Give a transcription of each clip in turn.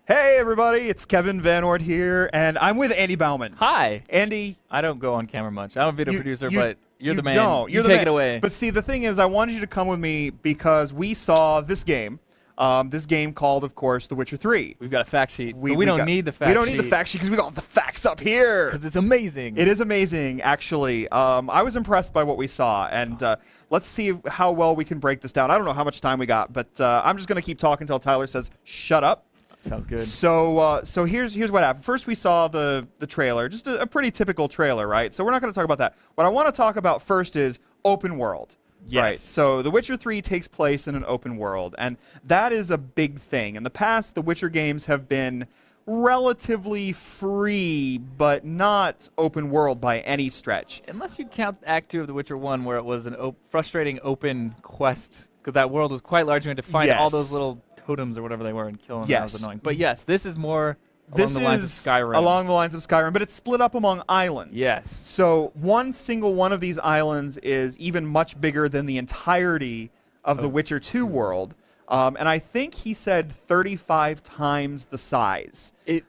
Hey everybody, it's Kevin Van Ort here, and I'm with Andy Bauman. Hi. Andy, I don't go on camera much. I'm a video producer, but you're the man. Don't. You're you the take man. it away. But see, the thing is, I wanted you to come with me because we saw this game. This game called, of course, The Witcher 3. We've got a fact sheet. But we don't need the fact sheet. We don't need the fact sheet because we got the facts up here. Because it's amazing. It is amazing, actually. I was impressed by what we saw, and let's see how well we can break this down. I don't know how much time we got, but I'm just going to keep talking until Tyler says, shut up. Sounds good. So here's what happened. First, we saw the trailer, just a pretty typical trailer, right? So we're not going to talk about that. What I want to talk about first is open world. Yes. Right. So The Witcher 3 takes place in an open world, and that is a big thing. In the past, the Witcher games have been relatively free, but not open world by any stretch. Unless you count Act 2 of The Witcher 1, where it was an frustrating open quest, because that world was quite large. You had to find all those little totems or whatever they were and kill them. That was annoying. But yes, this is more along the lines of Skyrim. Along the lines of Skyrim, but it's split up among islands. Yes. So one single one of these islands is even much bigger than the entirety of the Witcher 2 world. And I think he said 35 times the size. You're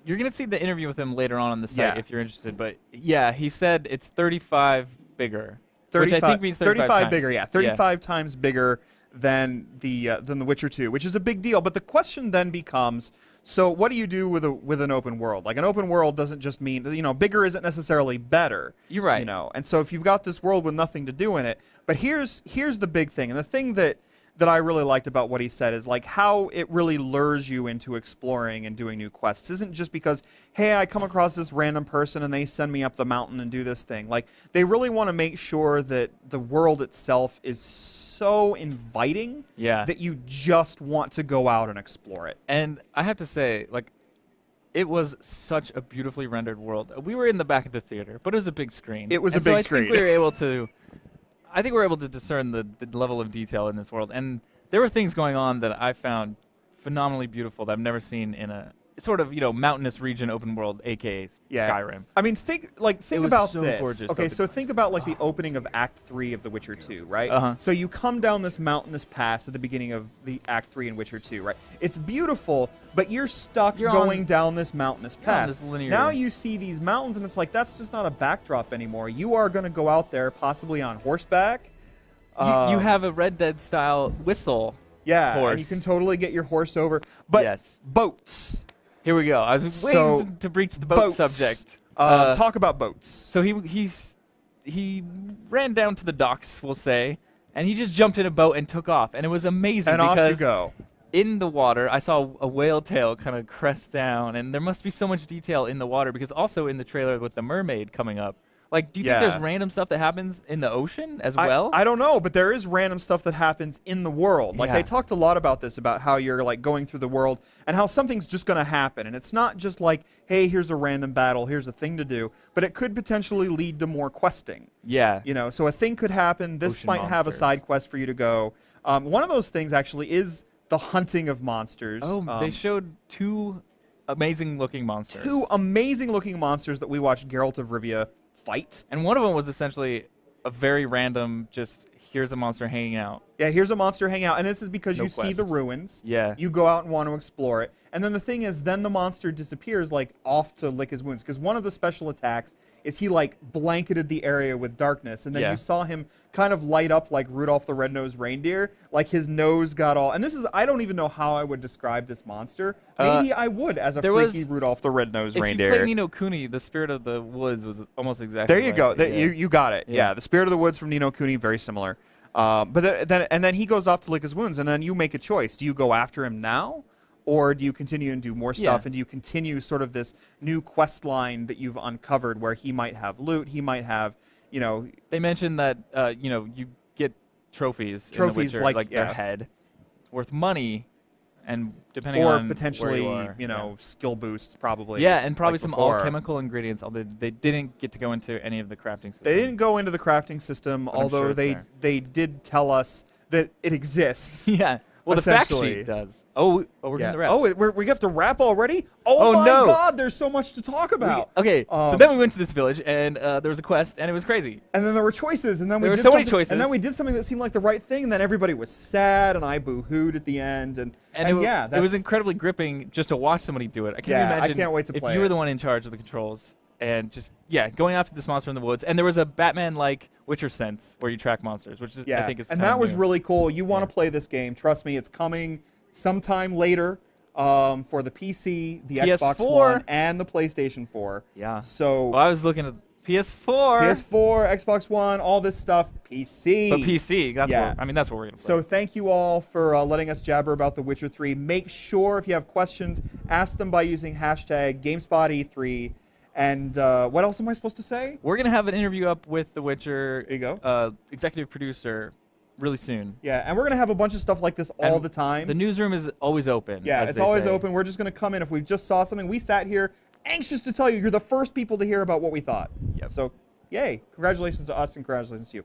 going to see the interview with him later on the site if you're interested. But yeah, he said it's 35 bigger. 35, which I think means 35 times. bigger, yeah. 35 times bigger than the Witcher 2, which is a big deal. But the question then becomes, so what do you do with an open world? Like, an open world doesn't just mean, bigger isn't necessarily better. You're right. And so if you've got this world with nothing to do in it, but here's the big thing, and the thing that I really liked about what he said is like how it really lures you into exploring and doing new quests. It isn't just because, hey, I come across this random person and they send me up the mountain and do this thing. Like, they really want to make sure that the world itself is so inviting that you just want to go out and explore it. And I have to say, like, it was such a beautifully rendered world. We were in the back of the theater, but it was a big screen. It was a big screen. I think we were able to discern the level of detail in this world. And there were things going on that I found phenomenally beautiful that I've never seen in a sort of, mountainous region open world, aka Skyrim. I mean, think about so this. Gorgeous, okay, so think about like the opening of Act 3 of The Witcher 2, right? So you come down this mountainous pass at the beginning of the Act 3 in Witcher 2, right? It's beautiful, but you're stuck going down this mountainous path. Now you see these mountains, and it's like, that's just not a backdrop anymore. You are going to go out there, possibly on horseback. You have a Red Dead style whistle. Yeah, horse. and you can totally get your horse over. But boats. Here we go. I was waiting to breach the boat subject. Talk about boats. So he ran down to the docks, we'll say, and he just jumped in a boat and took off, and it was amazing. And because off you go. In the water, I saw a whale tail kind of crest down, and there must be so much detail in the water because also in the trailer with the mermaid coming up. Like, do you think there's random stuff that happens in the ocean as well? I don't know, but there is random stuff that happens in the world. Like, they talked a lot about this, about how you're, like, going through the world and how something's just going to happen. And it's not just like, hey, here's a random battle, here's a thing to do. But it could potentially lead to more questing. Yeah. So a thing could happen. This Ocean might have a side quest for you to go. One of those things, actually, is the hunting of monsters. Oh, they showed two amazing-looking monsters. Two amazing-looking monsters that we watched Geralt of Rivia fight. And one of them was essentially a very random, just here's a monster hanging out. Yeah, here's a monster hanging out. And this is because you see the ruins. Yeah. You go out and want to explore it. And then the thing is, then the monster disappears, like, off to lick his wounds. Because one of the special attacks is he, like, blanketed the area with darkness. And then you saw him kind of light up like Rudolph the Red-Nosed Reindeer. Like, his nose got all... And this is... I don't even know how I would describe this monster. Maybe I would as a freaky Rudolph the Red-Nosed Reindeer. If you play Ni no Kuni, the Spirit of the Woods was almost exactly There you go. You got it. Yeah, the Spirit of the Woods from Ni no Kuni, very similar. But then he goes off to lick his wounds, and then you make a choice. Do you go after him now? Or do you continue and do more stuff, and do you continue sort of this new quest line that you've uncovered where he might have loot, he might have, They mentioned that, you get trophies in The Witcher, like their head, worth money, and depending on potentially, where you are, skill boosts probably. Yeah, and probably some alchemical ingredients, although they didn't get to go into any of the crafting system. They didn't go into the crafting system, although they did tell us that it exists. Yeah. Well, the fact essentially. sheet does. Oh, we're Yeah. getting the wrap. Oh, we have to wrap already? Oh, Oh, my no. God, there's so much to talk about. Okay, so then we went to this village, and there was a quest, and it was crazy. And then there were choices, and then we There were did so many something- choices. And then we did something that seemed like the right thing, and then everybody was sad, and I boo-hooed at the end, and yeah, it was that's- incredibly gripping just to watch somebody do it. I can't Yeah, I imagine can't wait to if play you were it. the one in charge of the controls and just going after this monster in the woods. And there was a Batman-like Witcher sense where you track monsters, which is I think is and kinda that was new. really cool. You want to Yeah. play this game? Trust me, it's coming sometime later for the PC, the Xbox PS4. One, and the PlayStation 4. Yeah. So Well, I was looking at PS4. PS4, Xbox One, all this stuff, PC. But PC, that's Yeah. that's what we're gonna play. So thank you all for letting us jabber about The Witcher 3. Make sure if you have questions, ask them by using hashtag GameSpotE3. And what else am I supposed to say? we're gonna have an interview up with The Witcher There you go. executive producer really soon. Yeah, and we're going to have a bunch of stuff like this all And the time. The newsroom is always open. Yeah, as it's they always say. open. We're just going to come in. If we just saw something, we sat here anxious to tell you. You're the first people to hear about what we thought. Yep. So, yay. Congratulations to us and congratulations to you.